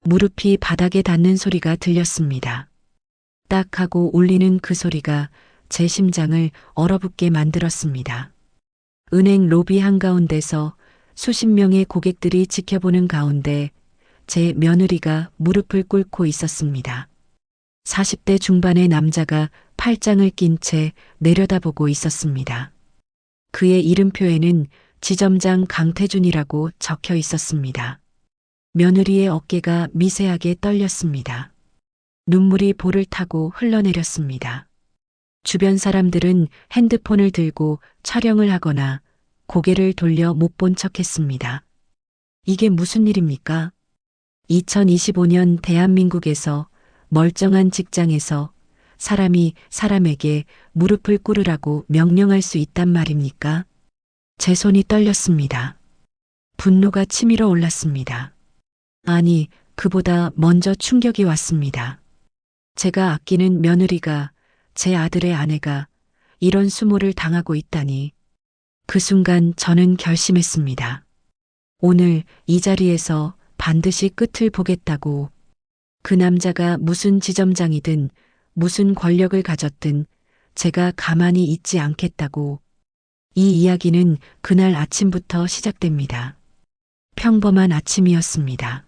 무릎이 바닥에 닿는 소리가 들렸습니다. 딱 하고 울리는 그 소리가 제 심장을 얼어붙게 만들었습니다. 은행 로비 한가운데서 수십 명의 고객들이 지켜보는 가운데 제 며느리가 무릎을 꿇고 있었습니다. 40대 중반의 남자가 팔짱을 낀 채 내려다보고 있었습니다. 그의 이름표에는 지점장 강태준이라고 적혀 있었습니다. 며느리의 어깨가 미세하게 떨렸습니다. 눈물이 볼을 타고 흘러내렸습니다. 주변 사람들은 핸드폰을 들고 촬영을 하거나 고개를 돌려 못 본 척했습니다. 이게 무슨 일입니까? 2025년 대한민국에서 멀쩡한 직장에서 사람이 사람에게 무릎을 꿇으라고 명령할 수 있단 말입니까? 제 손이 떨렸습니다. 분노가 치밀어 올랐습니다. 아니, 그보다 먼저 충격이 왔습니다. 제가 아끼는 며느리가, 제 아들의 아내가 이런 수모를 당하고 있다니. 그 순간 저는 결심했습니다. 오늘 이 자리에서 반드시 끝을 보겠다고. 그 남자가 무슨 지점장이든 무슨 권력을 가졌든 제가 가만히 있지 않겠다고. 이 이야기는 그날 아침부터 시작됩니다. 평범한 아침이었습니다.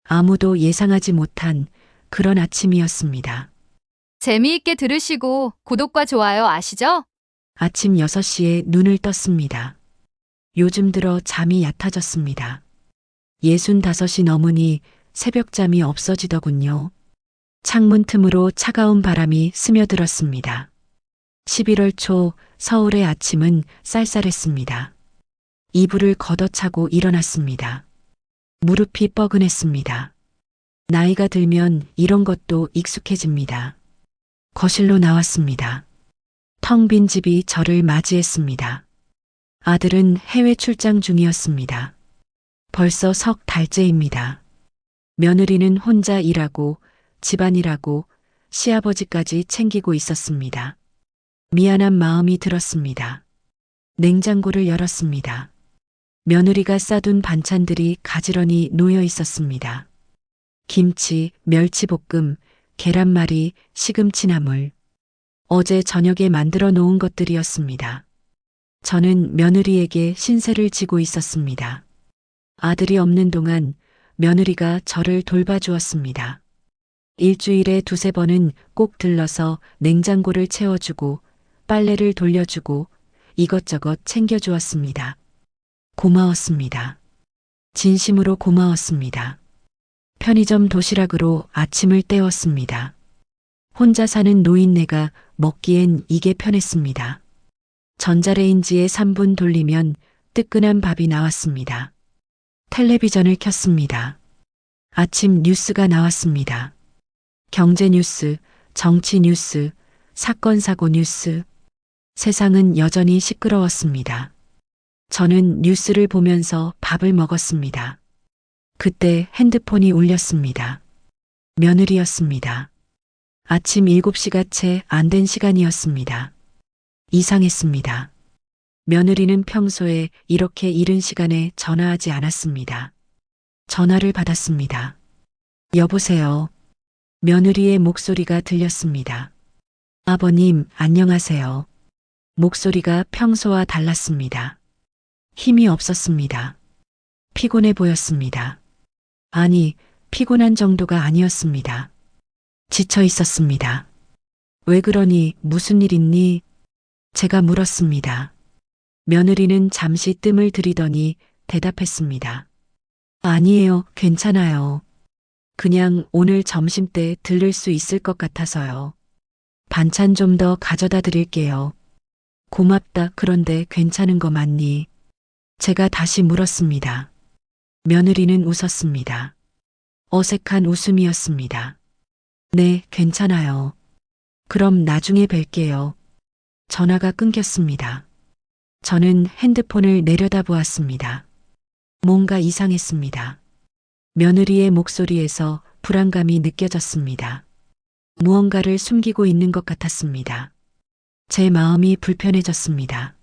아무도 예상하지 못한 그런 아침이었습니다. 재미있게 들으시고 구독과 좋아요 아시죠? 아침 6시에 눈을 떴습니다. 요즘 들어 잠이 얕아졌습니다. 65이 넘으니 새벽잠이 없어지더군요. 창문 틈으로 차가운 바람이 스며들었습니다. 11월 초 서울의 아침은 쌀쌀했습니다. 이불을 걷어차고 일어났습니다. 무릎이 뻐근했습니다. 나이가 들면 이런 것도 익숙해집니다. 거실로 나왔습니다. 텅 빈 집이 저를 맞이했습니다. 아들은 해외 출장 중이었습니다. 벌써 석 달째입니다. 며느리는 혼자 일하고 집안일하고 시아버지까지 챙기고 있었습니다. 미안한 마음이 들었습니다. 냉장고를 열었습니다. 며느리가 싸둔 반찬들이 가지런히 놓여 있었습니다. 김치, 멸치볶음, 계란말이, 시금치나물. 어제 저녁에 만들어 놓은 것들이었습니다. 저는 며느리에게 신세를 지고 있었습니다. 아들이 없는 동안 며느리가 저를 돌봐주었습니다. 일주일에 두세 번은 꼭 들러서 냉장고를 채워주고 빨래를 돌려주고 이것저것 챙겨주었습니다. 고마웠습니다. 진심으로 고마웠습니다. 편의점 도시락으로 아침을 때웠습니다. 혼자 사는 노인네가 먹기엔 이게 편했습니다. 전자레인지에 3분 돌리면 뜨끈한 밥이 나왔습니다. 텔레비전을 켰습니다. 아침 뉴스가 나왔습니다. 경제 뉴스, 정치 뉴스, 사건 사고 뉴스. 세상은 여전히 시끄러웠습니다. 저는 뉴스를 보면서 밥을 먹었습니다. 그때 핸드폰이 울렸습니다. 며느리였습니다. 아침 7시가 채 안 된 시간이었습니다. 이상했습니다. 며느리는 평소에 이렇게 이른 시간에 전화하지 않았습니다. 전화를 받았습니다. 여보세요. 며느리의 목소리가 들렸습니다. 아버님, 안녕하세요. 목소리가 평소와 달랐습니다. 힘이 없었습니다. 피곤해 보였습니다. 아니, 피곤한 정도가 아니었습니다. 지쳐 있었습니다. 왜 그러니, 무슨 일 있니? 제가 물었습니다. 며느리는 잠시 뜸을 들이더니 대답했습니다. 아니에요, 괜찮아요. 그냥 오늘 점심때 들를 수 있을 것 같아서요. 반찬 좀 더 가져다 드릴게요. 고맙다. 그런데 괜찮은 거 맞니? 제가 다시 물었습니다. 며느리는 웃었습니다. 어색한 웃음이었습니다. 네, 괜찮아요. 그럼 나중에 뵐게요. 전화가 끊겼습니다. 저는 핸드폰을 내려다보았습니다. 뭔가 이상했습니다. 며느리의 목소리에서 불안감이 느껴졌습니다. 무언가를 숨기고 있는 것 같았습니다. 제 마음이 불편해졌습니다.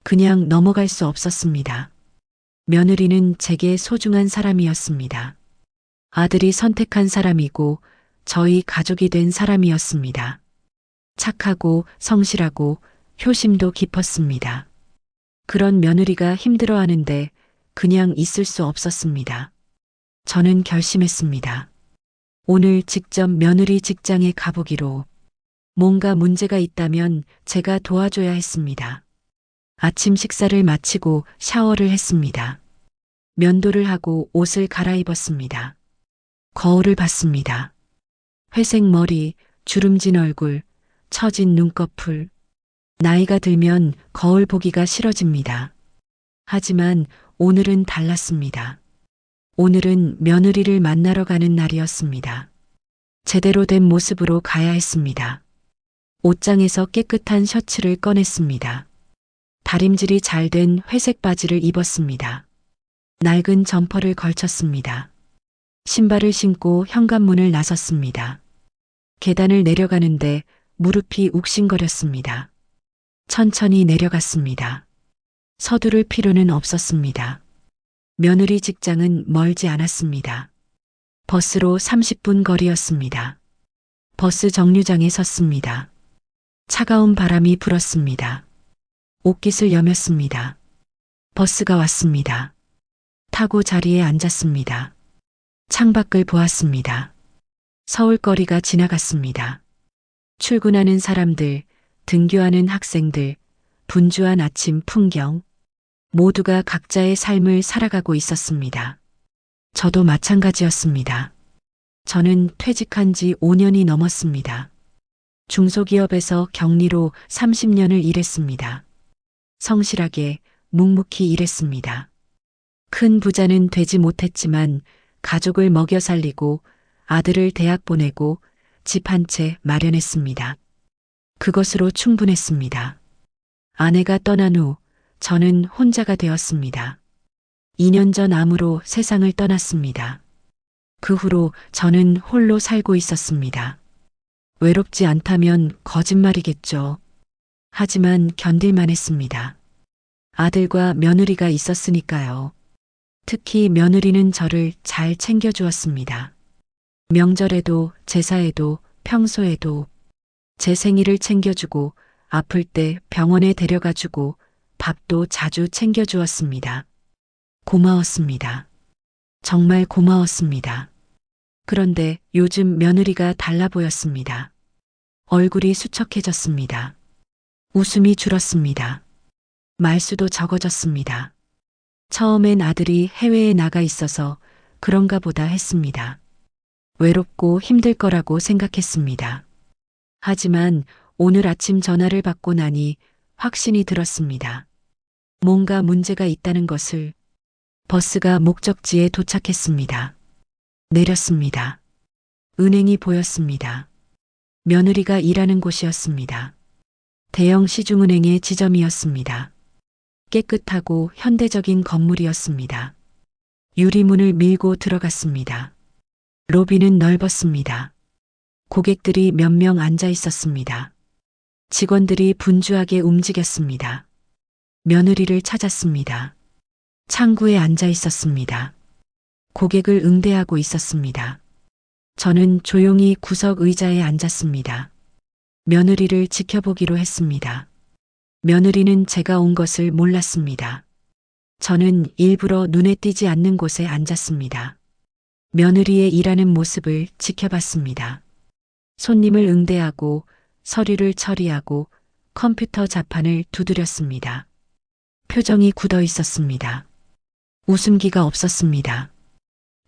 그냥 넘어갈 수 없었습니다. 며느리는 제게 소중한 사람이었습니다. 아들이 선택한 사람이고 저희 가족이 된 사람이었습니다. 착하고 성실하고 효심도 깊었습니다. 그런 며느리가 힘들어하는데 그냥 있을 수 없었습니다. 저는 결심했습니다. 오늘 직접 며느리 직장에 가보기로. 뭔가 문제가 있다면 제가 도와줘야 했습니다. 아침 식사를 마치고 샤워를 했습니다. 면도를 하고 옷을 갈아입었습니다. 거울을 봤습니다. 회색 머리, 주름진 얼굴, 처진 눈꺼풀. 나이가 들면 거울 보기가 싫어집니다. 하지만 오늘은 달랐습니다. 오늘은 며느리를 만나러 가는 날이었습니다. 제대로 된 모습으로 가야 했습니다. 옷장에서 깨끗한 셔츠를 꺼냈습니다. 다림질이 잘 된 회색 바지를 입었습니다. 낡은 점퍼를 걸쳤습니다. 신발을 신고 현관문을 나섰습니다. 계단을 내려가는데 무릎이 욱신거렸습니다. 천천히 내려갔습니다. 서두를 필요는 없었습니다. 며느리 직장은 멀지 않았습니다. 버스로 30분 거리였습니다. 버스 정류장에 섰습니다. 차가운 바람이 불었습니다. 옷깃을 여몄습니다. 버스가 왔습니다. 타고 자리에 앉았습니다. 창밖을 보았습니다. 서울거리가 지나갔습니다. 출근하는 사람들, 등교하는 학생들, 분주한 아침 풍경, 모두가 각자의 삶을 살아가고 있었습니다. 저도 마찬가지였습니다. 저는 퇴직한 지 5년이 넘었습니다. 중소기업에서 격리로 30년을 일했습니다. 성실하게, 묵묵히 일했습니다. 큰 부자는 되지 못했지만 가족을 먹여 살리고 아들을 대학 보내고 집 한 채 마련했습니다. 그것으로 충분했습니다. 아내가 떠난 후 저는 혼자가 되었습니다. 2년 전 암으로 세상을 떠났습니다. 그 후로 저는 홀로 살고 있었습니다. 외롭지 않다면 거짓말이겠죠. 하지만 견딜만 했습니다. 아들과 며느리가 있었으니까요. 특히 며느리는 저를 잘 챙겨주었습니다. 명절에도 제사에도 평소에도 제 생일을 챙겨주고 아플 때 병원에 데려가주고 밥도 자주 챙겨주었습니다. 고마웠습니다. 정말 고마웠습니다. 그런데 요즘 며느리가 달라 보였습니다. 얼굴이 수척해졌습니다. 웃음이 줄었습니다. 말수도 적어졌습니다. 처음엔 아들이 해외에 나가 있어서 그런가 보다 했습니다. 외롭고 힘들 거라고 생각했습니다. 하지만 오늘 아침 전화를 받고 나니 확신이 들었습니다. 뭔가 문제가 있다는 것을. 버스가 목적지에 도착했습니다. 내렸습니다. 은행이 보였습니다. 며느리가 일하는 곳이었습니다. 대형 시중은행의 지점이었습니다. 깨끗하고 현대적인 건물이었습니다. 유리문을 밀고 들어갔습니다. 로비는 넓었습니다. 고객들이 몇 명 앉아 있었습니다. 직원들이 분주하게 움직였습니다. 며느리를 찾았습니다. 창구에 앉아 있었습니다. 고객을 응대하고 있었습니다. 저는 조용히 구석 의자에 앉았습니다. 며느리를 지켜보기로 했습니다. 며느리는 제가 온 것을 몰랐습니다. 저는 일부러 눈에 띄지 않는 곳에 앉았습니다. 며느리의 일하는 모습을 지켜봤습니다. 손님을 응대하고 서류를 처리하고 컴퓨터 자판을 두드렸습니다. 표정이 굳어 있었습니다. 웃음기가 없었습니다.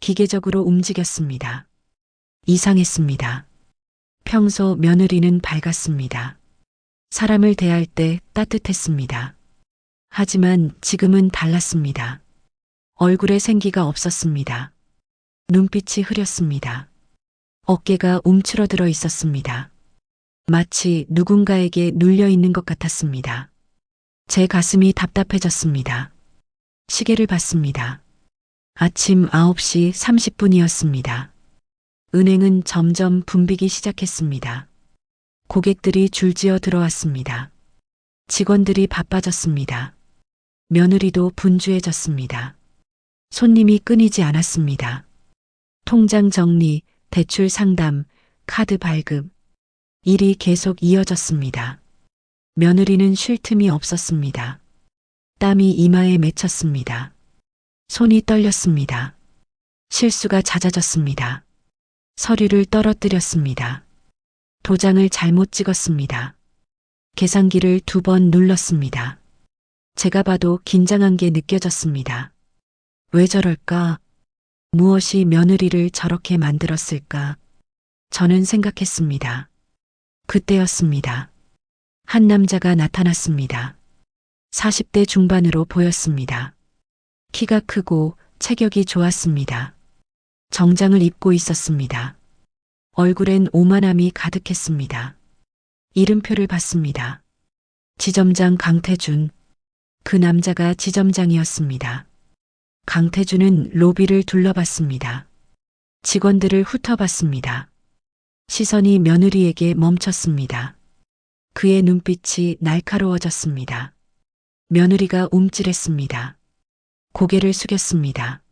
기계적으로 움직였습니다. 이상했습니다. 평소 며느리는 밝았습니다. 사람을 대할 때 따뜻했습니다. 하지만 지금은 달랐습니다. 얼굴에 생기가 없었습니다. 눈빛이 흐렸습니다. 어깨가 움츠러들어 있었습니다. 마치 누군가에게 눌려 있는 것 같았습니다. 제 가슴이 답답해졌습니다. 시계를 봤습니다. 아침 9시 30분이었습니다. 은행은 점점 붐비기 시작했습니다. 고객들이 줄지어 들어왔습니다. 직원들이 바빠졌습니다. 며느리도 분주해졌습니다. 손님이 끊이지 않았습니다. 통장 정리, 대출 상담, 카드 발급. 일이 계속 이어졌습니다. 며느리는 쉴 틈이 없었습니다. 땀이 이마에 맺혔습니다. 손이 떨렸습니다. 실수가 잦아졌습니다. 서류를 떨어뜨렸습니다. 도장을 잘못 찍었습니다. 계산기를 2번 눌렀습니다. 제가 봐도 긴장한 게 느껴졌습니다. 왜 저럴까? 무엇이 며느리를 저렇게 만들었을까? 저는 생각했습니다. 그때였습니다. 한 남자가 나타났습니다. 40대 중반으로 보였습니다. 키가 크고 체격이 좋았습니다. 정장을 입고 있었습니다. 얼굴엔 오만함이 가득했습니다. 이름표를 봤습니다. 지점장 강태준. 그 남자가 지점장이었습니다. 강태준은 로비를 둘러봤습니다. 직원들을 훑어봤습니다. 시선이 며느리에게 멈췄습니다. 그의 눈빛이 날카로워졌습니다. 며느리가 움찔했습니다. 고개를 숙였습니다.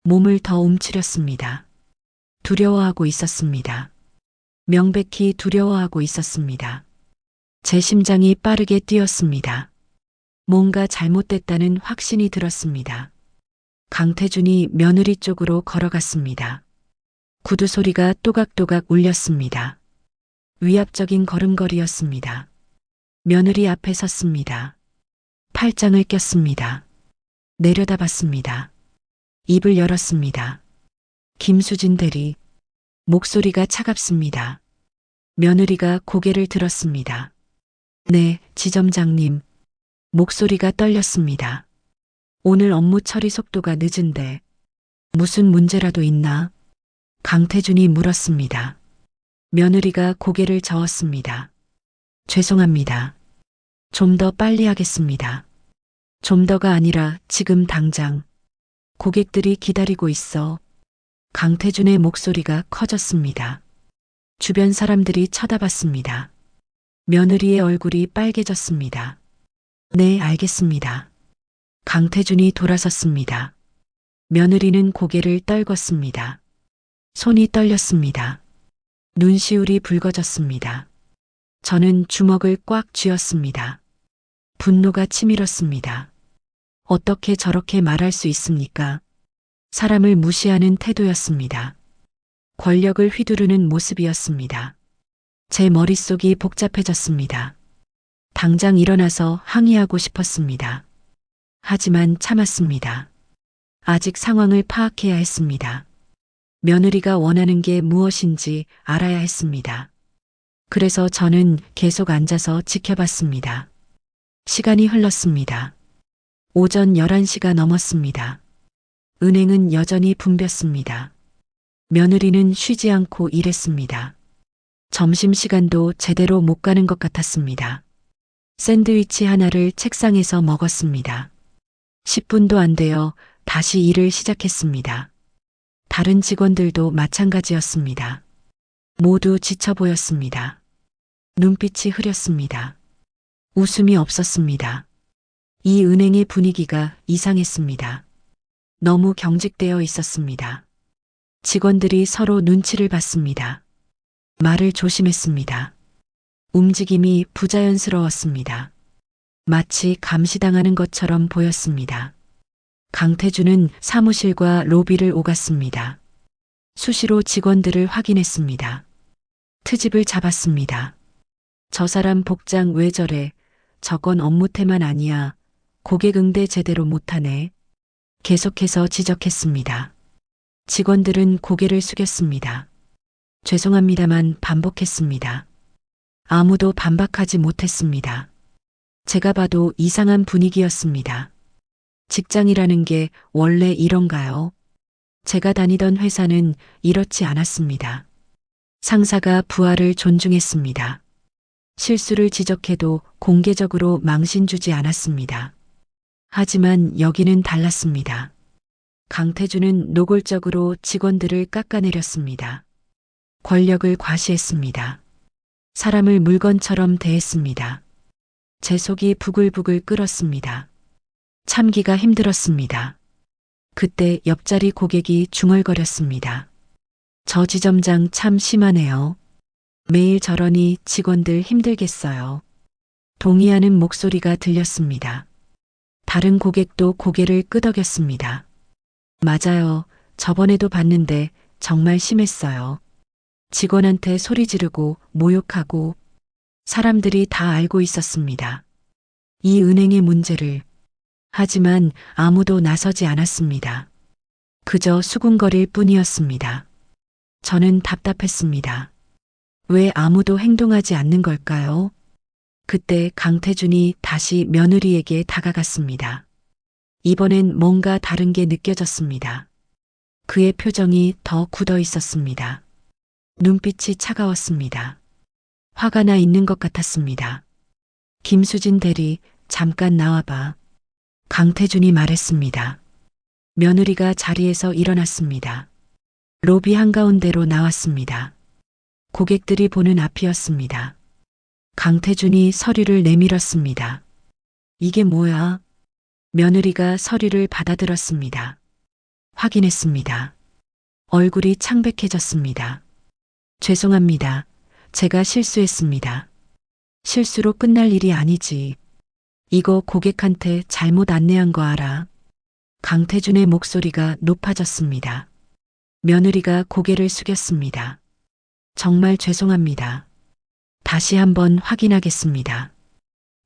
몸을 더 움츠렸습니다. 두려워하고 있었습니다. 명백히 두려워하고 있었습니다. 제 심장이 빠르게 뛰었습니다. 뭔가 잘못됐다는 확신이 들었습니다. 강태준이 며느리 쪽으로 걸어갔습니다. 구두 소리가 또각또각 울렸습니다. 위압적인 걸음걸이였습니다. 며느리 앞에 섰습니다. 팔짱을 꼈습니다. 내려다봤습니다. 입을 열었습니다. 김수진 대리. 목소리가 차갑습니다. 며느리가 고개를 들었습니다. 네, 지점장님. 목소리가 떨렸습니다. 오늘 업무 처리 속도가 늦은데 무슨 문제라도 있나? 강태준이 물었습니다. 며느리가 고개를 저었습니다. 죄송합니다. 좀 더 빨리 하겠습니다. 좀 더가 아니라 지금 당장. 고객들이 기다리고 있어. 강태준의 목소리가 커졌습니다. 주변 사람들이 쳐다봤습니다. 며느리의 얼굴이 빨개졌습니다. 네, 알겠습니다. 강태준이 돌아섰습니다. 며느리는 고개를 떨궜습니다. 손이 떨렸습니다. 눈시울이 붉어졌습니다. 저는 주먹을 꽉 쥐었습니다. 분노가 치밀었습니다. 어떻게 저렇게 말할 수 있습니까? 사람을 무시하는 태도였습니다. 권력을 휘두르는 모습이었습니다. 제 머릿속이 복잡해졌습니다. 당장 일어나서 항의하고 싶었습니다. 하지만 참았습니다. 아직 상황을 파악해야 했습니다. 며느리가 원하는 게 무엇인지 알아야 했습니다. 그래서 저는 계속 앉아서 지켜봤습니다. 시간이 흘렀습니다. 오전 11시가 넘었습니다. 은행은 여전히 붐볐습니다. 며느리는 쉬지 않고 일했습니다. 점심시간도 제대로 못 가는 것 같았습니다. 샌드위치 하나를 책상에서 먹었습니다. 10분도 안 되어 다시 일을 시작했습니다. 다른 직원들도 마찬가지였습니다. 모두 지쳐 보였습니다. 눈빛이 흐렸습니다. 웃음이 없었습니다. 이 은행의 분위기가 이상했습니다. 너무 경직되어 있었습니다. 직원들이 서로 눈치를 봤습니다. 말을 조심했습니다. 움직임이 부자연스러웠습니다. 마치 감시당하는 것처럼 보였습니다. 강태준은 사무실과 로비를 오갔습니다. 수시로 직원들을 확인했습니다. 트집을 잡았습니다. 저 사람 복장 왜 저래? 저건 업무 태만 아니야. 고객 응대 제대로 못하네. 계속해서 지적했습니다. 직원들은 고개를 숙였습니다. 죄송합니다만 반복했습니다. 아무도 반박하지 못했습니다. 제가 봐도 이상한 분위기였습니다. 직장이라는 게 원래 이런가요? 제가 다니던 회사는 이렇지 않았습니다. 상사가 부하를 존중했습니다. 실수를 지적해도 공개적으로 망신 주지 않았습니다. 하지만 여기는 달랐습니다. 강태준은 노골적으로 직원들을 깎아내렸습니다. 권력을 과시했습니다. 사람을 물건처럼 대했습니다. 제 속이 부글부글 끓었습니다. 참기가 힘들었습니다. 그때 옆자리 고객이 중얼거렸습니다. 저 지점장 참 심하네요. 매일 저러니 직원들 힘들겠어요. 동의하는 목소리가 들렸습니다. 다른 고객도 고개를 끄덕였습니다. 맞아요. 저번에도 봤는데 정말 심했어요. 직원한테 소리 지르고 모욕하고 사람들이 다 알고 있었습니다. 이 은행의 문제를. 하지만 아무도 나서지 않았습니다. 그저 수군거릴 뿐이었습니다. 저는 답답했습니다. 왜 아무도 행동하지 않는 걸까요? 그때 강태준이 다시 며느리에게 다가갔습니다. 이번엔 뭔가 다른 게 느껴졌습니다. 그의 표정이 더 굳어 있었습니다. 눈빛이 차가웠습니다. 화가 나 있는 것 같았습니다. 김수진 대리, 잠깐 나와봐. 강태준이 말했습니다. 며느리가 자리에서 일어났습니다. 로비 한가운데로 나왔습니다. 고객들이 보는 앞이었습니다. 강태준이 서류를 내밀었습니다. 이게 뭐야? 며느리가 서류를 받아들었습니다. 확인했습니다. 얼굴이 창백해졌습니다. 죄송합니다. 제가 실수했습니다. 실수로 끝날 일이 아니지. 이거 고객한테 잘못 안내한 거 알아? 강태준의 목소리가 높아졌습니다. 며느리가 고개를 숙였습니다. 정말 죄송합니다. 다시 한번 확인하겠습니다.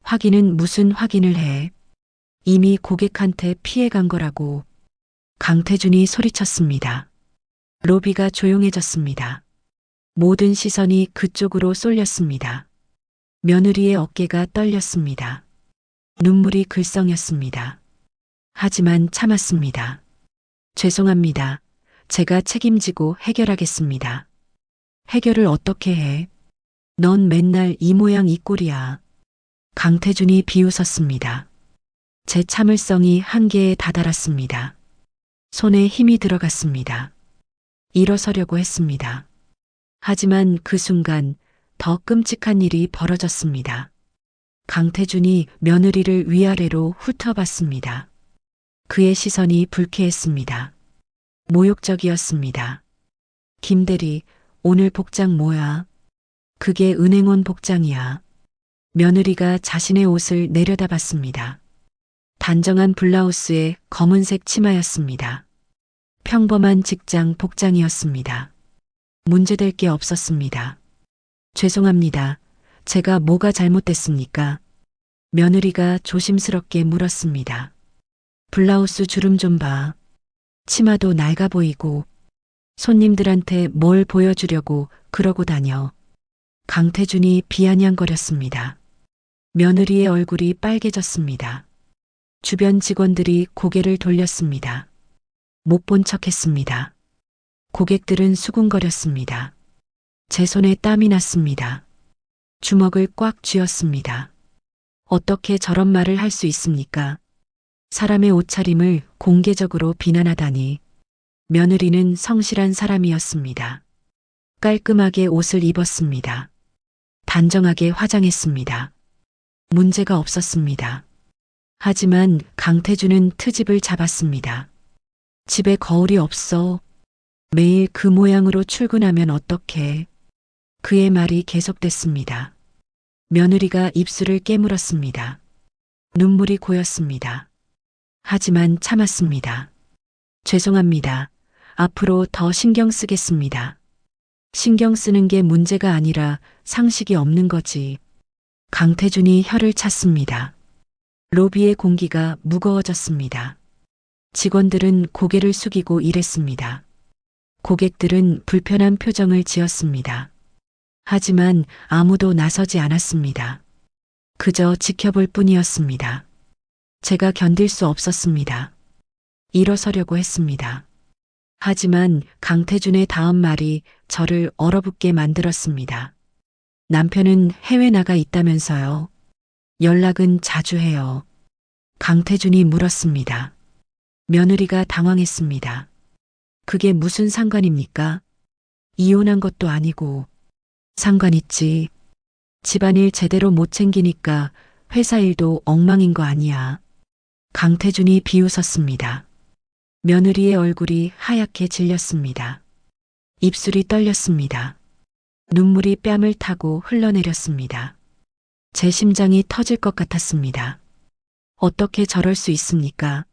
확인은 무슨 확인을 해? 이미 고객한테 피해간 거라고. 강태준이 소리쳤습니다. 로비가 조용해졌습니다. 모든 시선이 그쪽으로 쏠렸습니다. 며느리의 어깨가 떨렸습니다. 눈물이 글썽였습니다. 하지만 참았습니다. 죄송합니다. 제가 책임지고 해결하겠습니다. 해결을 어떻게 해? 넌 맨날 이 모양 이 꼴이야. 강태준이 비웃었습니다. 제 참을성이 한계에 다다랐습니다. 손에 힘이 들어갔습니다. 일어서려고 했습니다. 하지만 그 순간 더 끔찍한 일이 벌어졌습니다. 강태준이 며느리를 위아래로 훑어봤습니다. 그의 시선이 불쾌했습니다. 모욕적이었습니다. 김대리, 오늘 복장 뭐야? 그게 은행원 복장이야. 며느리가 자신의 옷을 내려다봤습니다. 단정한 블라우스에 검은색 치마였습니다. 평범한 직장 복장이었습니다. 문제될 게 없었습니다. 죄송합니다. 제가 뭐가 잘못됐습니까? 며느리가 조심스럽게 물었습니다. 블라우스 주름 좀 봐. 치마도 낡아 보이고 손님들한테 뭘 보여주려고 그러고 다녀. 강태준이 비아냥거렸습니다. 며느리의 얼굴이 빨개졌습니다. 주변 직원들이 고개를 돌렸습니다. 못 본 척했습니다. 고객들은 수군거렸습니다. 제 손에 땀이 났습니다. 주먹을 꽉 쥐었습니다. 어떻게 저런 말을 할 수 있습니까? 사람의 옷차림을 공개적으로 비난하다니. 며느리는 성실한 사람이었습니다. 깔끔하게 옷을 입었습니다. 단정하게 화장했습니다. 문제가 없었습니다. 하지만 강태준은 트집을 잡았습니다. 집에 거울이 없어. 매일 그 모양으로 출근하면 어떡해. 그의 말이 계속됐습니다. 며느리가 입술을 깨물었습니다. 눈물이 고였습니다. 하지만 참았습니다. 죄송합니다. 앞으로 더 신경 쓰겠습니다. 신경 쓰는 게 문제가 아니라 상식이 없는 거지. 강태준이 혀를 찼습니다. 로비의 공기가 무거워졌습니다. 직원들은 고개를 숙이고 일했습니다. 고객들은 불편한 표정을 지었습니다. 하지만 아무도 나서지 않았습니다. 그저 지켜볼 뿐이었습니다. 제가 견딜 수 없었습니다. 일어서려고 했습니다. 하지만 강태준의 다음 말이 저를 얼어붙게 만들었습니다. 남편은 해외 나가 있다면서요. 연락은 자주 해요. 강태준이 물었습니다. 며느리가 당황했습니다. 그게 무슨 상관입니까? 이혼한 것도 아니고. 상관있지. 집안일 제대로 못 챙기니까 회사 일도 엉망인 거 아니야. 강태준이 비웃었습니다. 며느리의 얼굴이 하얗게 질렸습니다. 입술이 떨렸습니다. 눈물이 뺨을 타고 흘러내렸습니다. 제 심장이 터질 것 같았습니다. 어떻게 저럴 수 있습니까?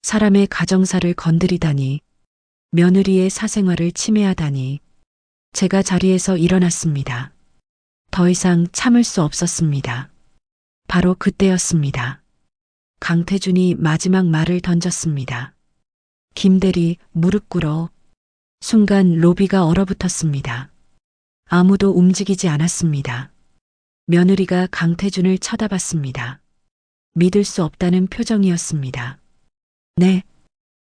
사람의 가정사를 건드리다니, 며느리의 사생활을 침해하다니. 제가 자리에서 일어났습니다. 더 이상 참을 수 없었습니다. 바로 그때였습니다. 강태준이 마지막 말을 던졌습니다. 김대리, 무릎 꿇어. 순간 로비가 얼어붙었습니다. 아무도 움직이지 않았습니다. 며느리가 강태준을 쳐다봤습니다. 믿을 수 없다는 표정이었습니다. 네?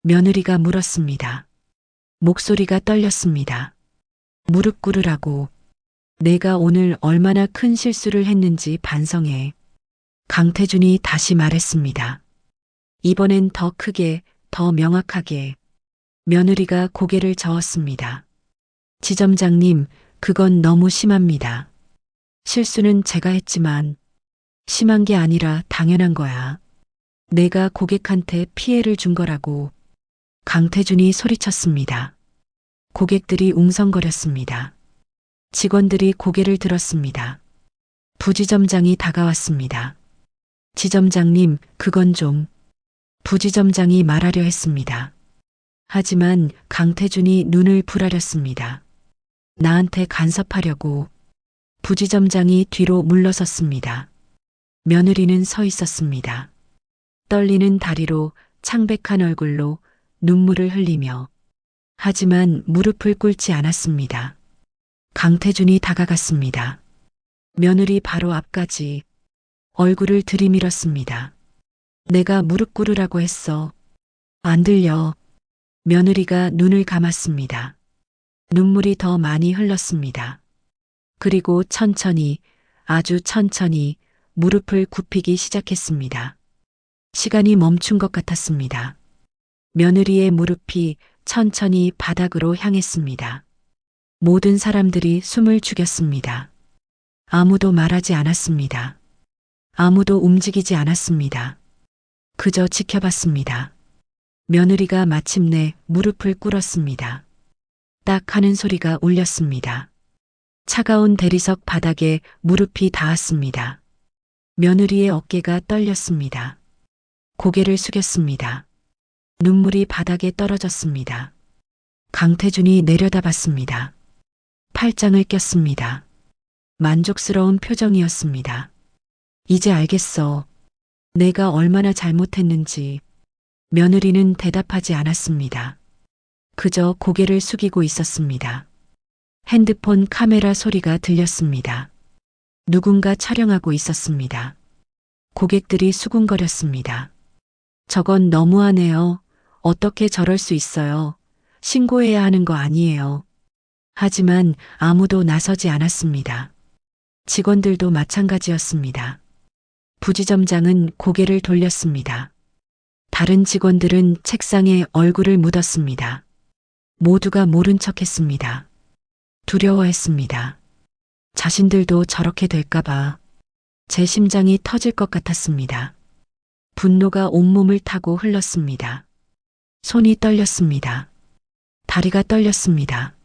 며느리가 물었습니다. 목소리가 떨렸습니다. 무릎 꿇으라고. 내가 오늘 얼마나 큰 실수를 했는지 반성해. 강태준이 다시 말했습니다. 이번엔 더 크게, 더 명확하게. 며느리가 고개를 저었습니다. 지점장님, 그건 너무 심합니다. 실수는 제가 했지만 심한 게 아니라 당연한 거야. 내가 고객한테 피해를 준 거라고. 강태준이 소리쳤습니다. 고객들이 웅성거렸습니다. 직원들이 고개를 들었습니다. 부지점장이 다가왔습니다. 지점장님, 그건 좀. 부지점장이 말하려 했습니다. 하지만 강태준이 눈을 부라렸습니다. 나한테 간섭하려고. 부지점장이 뒤로 물러섰습니다. 며느리는 서 있었습니다. 떨리는 다리로 창백한 얼굴로 눈물을 흘리며. 하지만 무릎을 꿇지 않았습니다. 강태준이 다가갔습니다. 며느리 바로 앞까지 얼굴을 들이밀었습니다. 내가 무릎 꿇으라고 했어. 안 들려. 며느리가 눈을 감았습니다. 눈물이 더 많이 흘렀습니다. 그리고 천천히, 아주 천천히 무릎을 굽히기 시작했습니다. 시간이 멈춘 것 같았습니다. 며느리의 무릎이 천천히 바닥으로 향했습니다. 모든 사람들이 숨을 죽였습니다. 아무도 말하지 않았습니다. 아무도 움직이지 않았습니다. 그저 지켜봤습니다. 며느리가 마침내 무릎을 꿇었습니다. 딱 하는 소리가 울렸습니다. 차가운 대리석 바닥에 무릎이 닿았습니다. 며느리의 어깨가 떨렸습니다. 고개를 숙였습니다. 눈물이 바닥에 떨어졌습니다. 강태준이 내려다봤습니다. 팔짱을 꼈습니다. 만족스러운 표정이었습니다. 이제 알겠어. 내가 얼마나 잘못했는지. 며느리는 대답하지 않았습니다. 그저 고개를 숙이고 있었습니다. 핸드폰 카메라 소리가 들렸습니다. 누군가 촬영하고 있었습니다. 고객들이 수군거렸습니다. 저건 너무하네요. 어떻게 저럴 수 있어요. 신고해야 하는 거 아니에요. 하지만 아무도 나서지 않았습니다. 직원들도 마찬가지였습니다. 부지점장은 고개를 돌렸습니다. 다른 직원들은 책상에 얼굴을 묻었습니다. 모두가 모른 척했습니다. 두려워했습니다. 자신들도 저렇게 될까봐. 제 심장이 터질 것 같았습니다. 분노가 온몸을 타고 흘렀습니다. 손이 떨렸습니다. 다리가 떨렸습니다.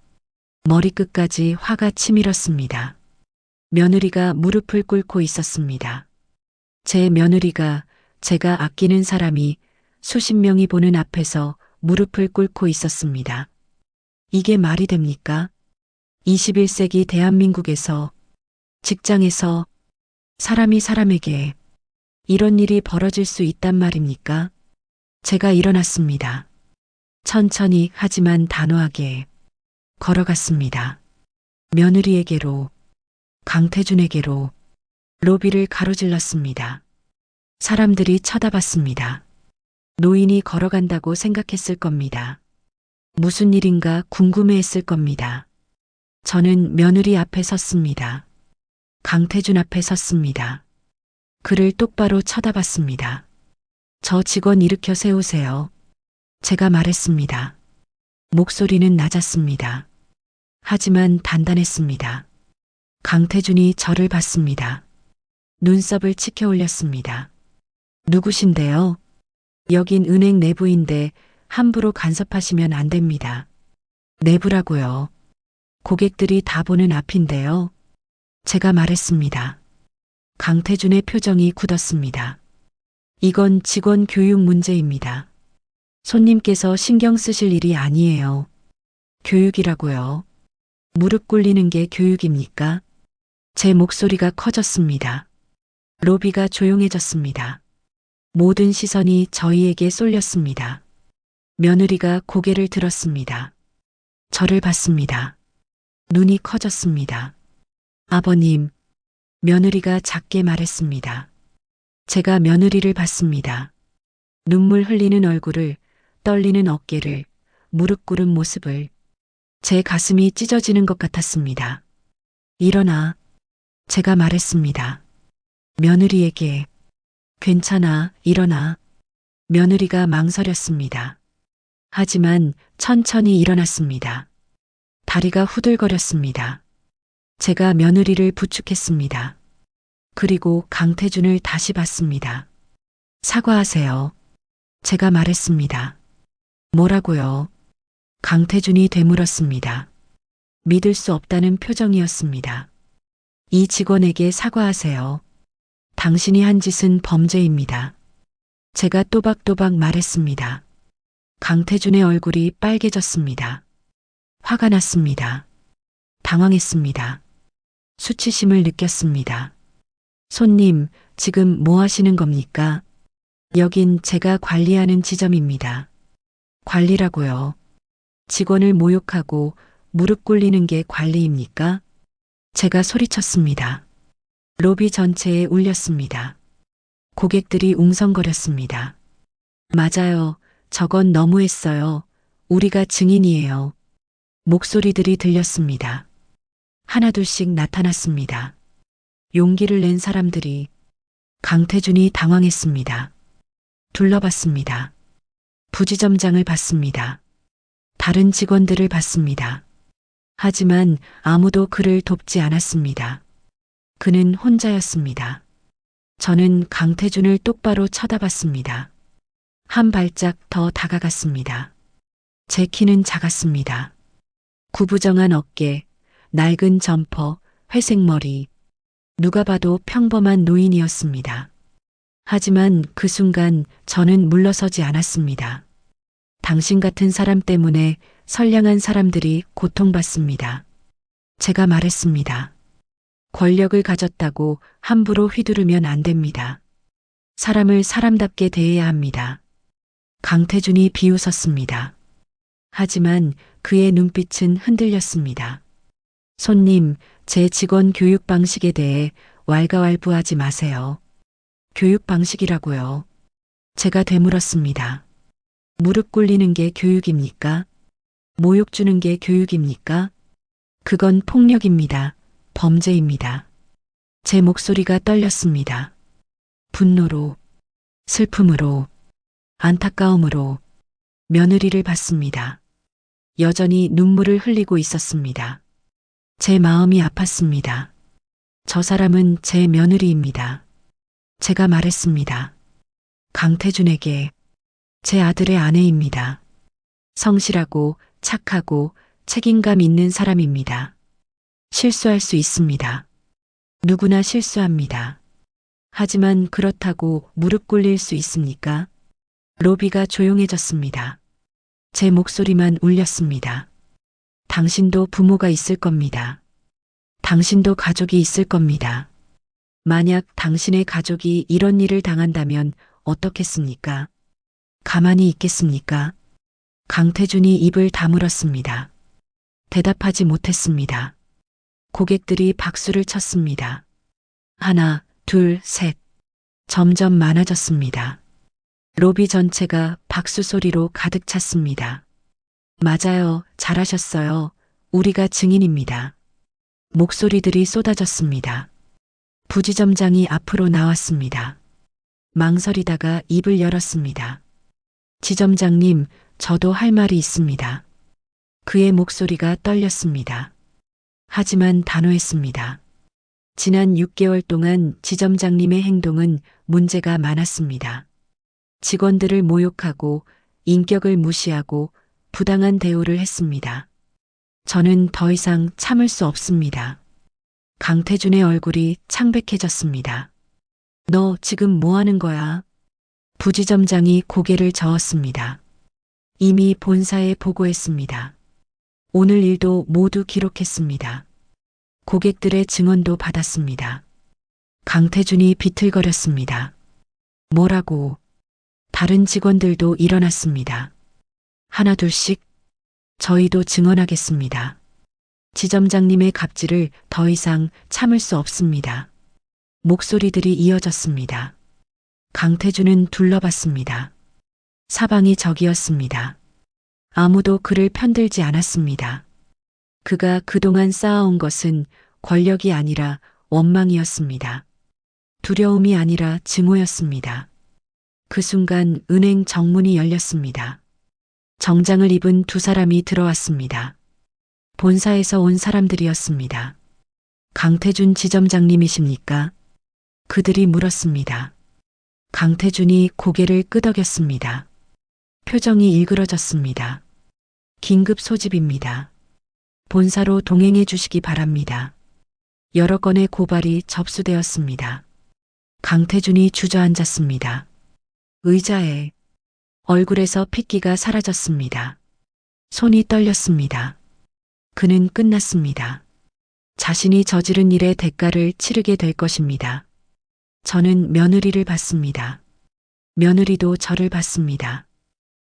머리끝까지 화가 치밀었습니다. 며느리가 무릎을 꿇고 있었습니다. 제 며느리가, 제가 아끼는 사람이 수십 명이 보는 앞에서 무릎을 꿇고 있었습니다. 이게 말이 됩니까? 21세기 대한민국에서, 직장에서 사람이 사람에게 이런 일이 벌어질 수 있단 말입니까? 제가 일어났습니다. 천천히 하지만 단호하게 걸어갔습니다. 며느리에게로, 강태준에게로. 로비를 가로질렀습니다. 사람들이 쳐다봤습니다. 노인이 걸어간다고 생각했을 겁니다. 무슨 일인가 궁금해했을 겁니다. 저는 며느리 앞에 섰습니다. 강태준 앞에 섰습니다. 그를 똑바로 쳐다봤습니다. 저 직원 일으켜 세우세요. 제가 말했습니다. 목소리는 낮았습니다. 하지만 단단했습니다. 강태준이 저를 봤습니다. 눈썹을 치켜 올렸습니다. 누구신데요? 여긴 은행 내부인데 함부로 간섭하시면 안 됩니다. 내부라고요. 고객들이 다 보는 앞인데요. 제가 말했습니다. 강태준의 표정이 굳었습니다. 이건 직원 교육 문제입니다. 손님께서 신경 쓰실 일이 아니에요. 교육이라고요. 무릎 꿇리는 게 교육입니까? 제 목소리가 커졌습니다. 로비가 조용해졌습니다. 모든 시선이 저희에게 쏠렸습니다. 며느리가 고개를 들었습니다. 저를 봤습니다. 눈이 커졌습니다. 아버님, 며느리가 작게 말했습니다. 제가 며느리를 봤습니다. 눈물 흘리는 얼굴을, 떨리는 어깨를, 무릎 꿇은 모습을. 제 가슴이 찢어지는 것 같았습니다. 일어나. 제가 말했습니다. 며느리에게. 괜찮아, 일어나. 며느리가 망설였습니다. 하지만 천천히 일어났습니다. 다리가 후들거렸습니다. 제가 며느리를 부축했습니다. 그리고 강태준을 다시 봤습니다. 사과하세요. 제가 말했습니다. 뭐라고요? 강태준이 되물었습니다. 믿을 수 없다는 표정이었습니다. 이 직원에게 사과하세요. 당신이 한 짓은 범죄입니다. 제가 또박또박 말했습니다. 강태준의 얼굴이 빨개졌습니다. 화가 났습니다. 당황했습니다. 수치심을 느꼈습니다. 손님, 지금 뭐 하시는 겁니까? 여긴 제가 관리하는 지점입니다. 관리라고요. 직원을 모욕하고 무릎 꿇리는 게 관리입니까? 제가 소리쳤습니다. 로비 전체에 울렸습니다. 고객들이 웅성거렸습니다. 맞아요. 저건 너무했어요. 우리가 증인이에요. 목소리들이 들렸습니다. 하나둘씩 나타났습니다. 용기를 낸 사람들이. 강태준이 당황했습니다. 둘러봤습니다. 부지점장을 봤습니다. 다른 직원들을 봤습니다. 하지만 아무도 그를 돕지 않았습니다. 그는 혼자였습니다. 저는 강태준을 똑바로 쳐다봤습니다. 한 발짝 더 다가갔습니다. 제 키는 작았습니다. 구부정한 어깨, 낡은 점퍼, 회색 머리. 누가 봐도 평범한 노인이었습니다. 하지만 그 순간 저는 물러서지 않았습니다. 당신 같은 사람 때문에 선량한 사람들이 고통받습니다. 제가 말했습니다. 권력을 가졌다고 함부로 휘두르면 안 됩니다. 사람을 사람답게 대해야 합니다. 강태준이 비웃었습니다. 하지만 그의 눈빛은 흔들렸습니다. 손님, 제 직원 교육 방식에 대해 왈가왈부하지 마세요. 교육 방식이라고요. 제가 되물었습니다. 무릎 꿇리는 게 교육입니까? 모욕 주는 게 교육입니까? 그건 폭력입니다. 범죄입니다. 제 목소리가 떨렸습니다. 분노로, 슬픔으로, 안타까움으로 며느리를 봤습니다. 여전히 눈물을 흘리고 있었습니다. 제 마음이 아팠습니다. 저 사람은 제 며느리입니다. 제가 말했습니다. 강태준에게. 제 아들의 아내입니다. 성실하고 착하고 책임감 있는 사람입니다. 실수할 수 있습니다. 누구나 실수합니다. 하지만 그렇다고 무릎 꿇릴 수 있습니까? 로비가 조용해졌습니다. 제 목소리만 울렸습니다. 당신도 부모가 있을 겁니다. 당신도 가족이 있을 겁니다. 만약 당신의 가족이 이런 일을 당한다면 어떻겠습니까? 가만히 있겠습니까? 강태준이 입을 다물었습니다. 대답하지 못했습니다. 고객들이 박수를 쳤습니다. 하나, 둘, 셋. 점점 많아졌습니다. 로비 전체가 박수 소리로 가득 찼습니다. 맞아요. 잘하셨어요. 우리가 증인입니다. 목소리들이 쏟아졌습니다. 부지점장이 앞으로 나왔습니다. 망설이다가 입을 열었습니다. 지점장님, 저도 할 말이 있습니다. 그의 목소리가 떨렸습니다. 하지만 단호했습니다. 지난 6개월 동안 지점장님의 행동은 문제가 많았습니다. 직원들을 모욕하고 인격을 무시하고 부당한 대우를 했습니다. 저는 더 이상 참을 수 없습니다. 강태준의 얼굴이 창백해졌습니다. 너 지금 뭐 하는 거야? 부지점장이 고개를 저었습니다. 이미 본사에 보고했습니다. 오늘 일도 모두 기록했습니다. 고객들의 증언도 받았습니다. 강태준이 비틀거렸습니다. 뭐라고? 다른 직원들도 일어났습니다. 하나둘씩 저희도 증언하겠습니다. 지점장님의 갑질을 더 이상 참을 수 없습니다. 목소리들이 이어졌습니다. 강태준은 둘러봤습니다. 사방이 적이었습니다. 아무도 그를 편들지 않았습니다. 그가 그동안 쌓아온 것은 권력이 아니라 원망이었습니다. 두려움이 아니라 증오였습니다. 그 순간 은행 정문이 열렸습니다. 정장을 입은 두 사람이 들어왔습니다. 본사에서 온 사람들이었습니다. 강태준 지점장님이십니까? 그들이 물었습니다. 강태준이 고개를 끄덕였습니다. 표정이 일그러졌습니다. 긴급 소집입니다. 본사로 동행해 주시기 바랍니다. 여러 건의 고발이 접수되었습니다. 강태준이 주저앉았습니다. 의자에 얼굴에서 핏기가 사라졌습니다. 손이 떨렸습니다. 그는 끝났습니다. 자신이 저지른 일의 대가를 치르게 될 것입니다. 저는 며느리를 봤습니다. 며느리도 저를 봤습니다.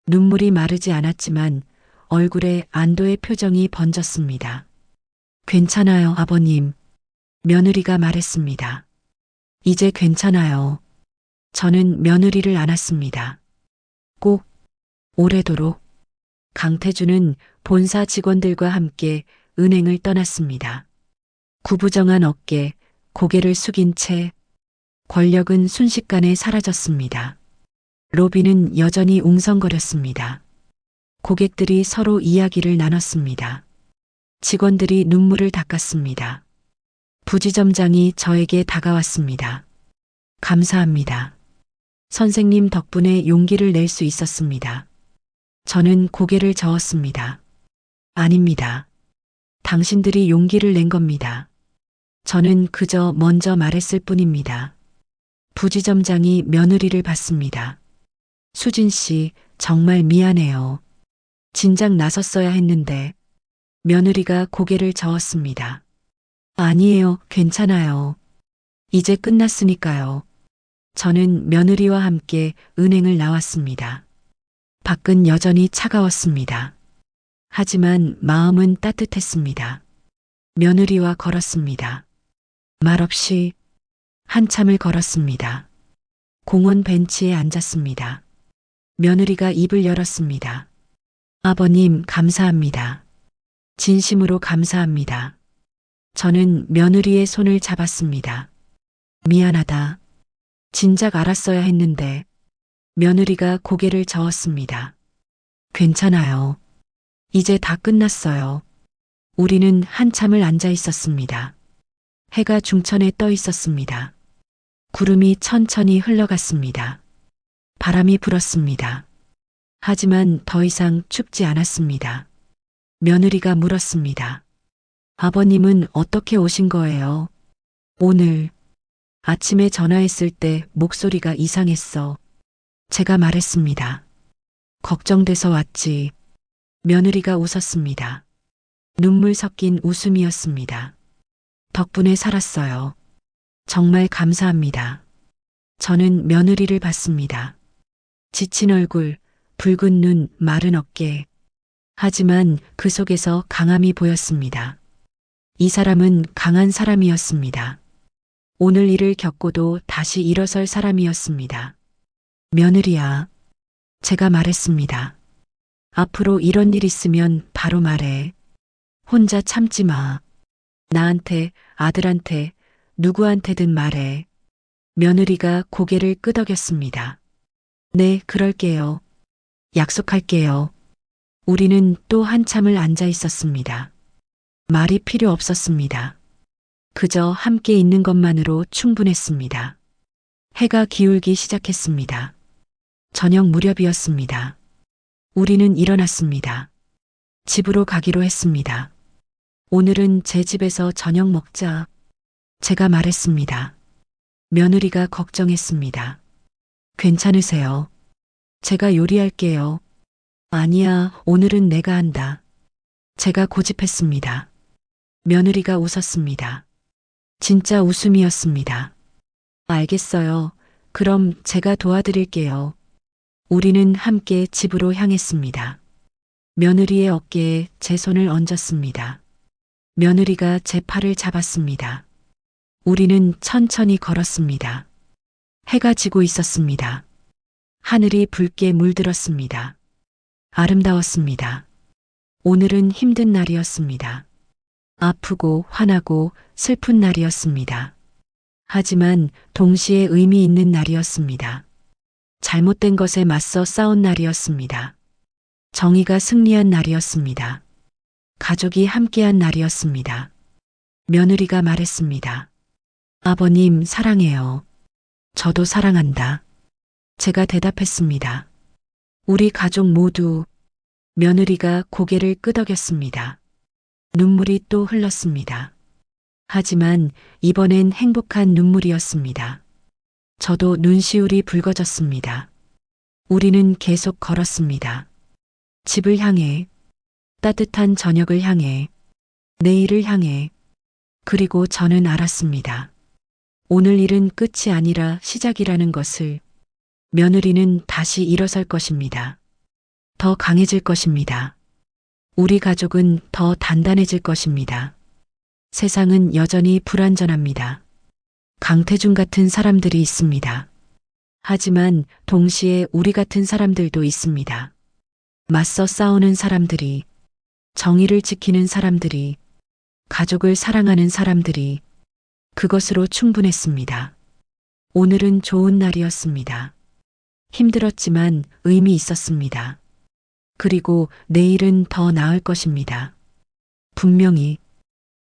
눈물이 마르지 않았지만 얼굴에 안도의 표정이 번졌습니다. 괜찮아요, 아버님. 며느리가 말했습니다. 이제 괜찮아요. 저는 며느리를 안았습니다. 꼭 오래도록. 강태준은 본사 직원들과 함께 은행을 떠났습니다. 구부정한 어깨, 고개를 숙인 채 권력은 순식간에 사라졌습니다. 로비는 여전히 웅성거렸습니다. 고객들이 서로 이야기를 나눴습니다. 직원들이 눈물을 닦았습니다. 부지점장이 저에게 다가왔습니다. 감사합니다. 선생님 덕분에 용기를 낼 수 있었습니다. 저는 고개를 저었습니다. 아닙니다. 당신들이 용기를 낸 겁니다. 저는 그저 먼저 말했을 뿐입니다. 부지점장이 며느리를 봤습니다. 수진 씨, 정말 미안해요. 진작 나섰어야 했는데. 며느리가 고개를 저었습니다. 아니에요, 괜찮아요. 이제 끝났으니까요. 저는 며느리와 함께 은행을 나왔습니다. 밖은 여전히 차가웠습니다. 하지만 마음은 따뜻했습니다. 며느리와 걸었습니다. 말없이 한참을 걸었습니다. 공원 벤치에 앉았습니다. 며느리가 입을 열었습니다. 아버님, 감사합니다. 진심으로 감사합니다. 저는 며느리의 손을 잡았습니다. 미안하다. 진작 알았어야 했는데. 며느리가 고개를 저었습니다. 괜찮아요. 이제 다 끝났어요. 우리는 한참을 앉아 있었습니다. 해가 중천에 떠 있었습니다. 구름이 천천히 흘러갔습니다. 바람이 불었습니다. 하지만 더 이상 춥지 않았습니다. 며느리가 물었습니다. 아버님은 어떻게 오신 거예요? 오늘 아침에 전화했을 때 목소리가 이상했어. 제가 말했습니다. 걱정돼서 왔지. 며느리가 웃었습니다. 눈물 섞인 웃음이었습니다. 덕분에 살았어요. 정말 감사합니다. 저는 며느리를 봤습니다. 지친 얼굴, 붉은 눈, 마른 어깨. 하지만 그 속에서 강함이 보였습니다. 이 사람은 강한 사람이었습니다. 오늘 일을 겪고도 다시 일어설 사람이었습니다. 며느리야, 제가 말했습니다. 앞으로 이런 일 있으면 바로 말해. 혼자 참지 마. 나한테, 아들한테, 누구한테든 말해. 며느리가 고개를 끄덕였습니다. 네, 그럴게요. 약속할게요. 우리는 또 한참을 앉아 있었습니다. 말이 필요 없었습니다. 그저 함께 있는 것만으로 충분했습니다. 해가 기울기 시작했습니다. 저녁 무렵이었습니다. 우리는 일어났습니다. 집으로 가기로 했습니다. 오늘은 제 집에서 저녁 먹자. 제가 말했습니다. 며느리가 걱정했습니다. 괜찮으세요? 제가 요리할게요. 아니야, 오늘은 내가 한다. 제가 고집했습니다. 며느리가 웃었습니다. 진짜 웃음이었습니다. 알겠어요. 그럼 제가 도와드릴게요. 우리는 함께 집으로 향했습니다. 며느리의 어깨에 제 손을 얹었습니다. 며느리가 제 팔을 잡았습니다. 우리는 천천히 걸었습니다. 해가 지고 있었습니다. 하늘이 붉게 물들었습니다. 아름다웠습니다. 오늘은 힘든 날이었습니다. 아프고 화나고 슬픈 날이었습니다. 하지만 동시에 의미 있는 날이었습니다. 잘못된 것에 맞서 싸운 날이었습니다. 정의가 승리한 날이었습니다. 가족이 함께한 날이었습니다. 며느리가 말했습니다. 아버님 사랑해요. 저도 사랑한다. 제가 대답했습니다. 우리 가족 모두. 며느리가 고개를 끄덕였습니다. 눈물이 또 흘렀습니다. 하지만 이번엔 행복한 눈물이었습니다. 저도 눈시울이 붉어졌습니다. 우리는 계속 걸었습니다. 집을 향해, 따뜻한 저녁을 향해, 내일을 향해, 그리고 저는 알았습니다. 오늘 일은 끝이 아니라 시작이라는 것을. 며느리는 다시 일어설 것입니다. 더 강해질 것입니다. 우리 가족은 더 단단해질 것입니다. 세상은 여전히 불완전합니다. 강태준 같은 사람들이 있습니다. 하지만 동시에 우리 같은 사람들도 있습니다. 맞서 싸우는 사람들이, 정의를 지키는 사람들이, 가족을 사랑하는 사람들이. 그것으로 충분했습니다. 오늘은 좋은 날이었습니다. 힘들었지만 의미 있었습니다. 그리고 내일은 더 나을 것입니다. 분명히.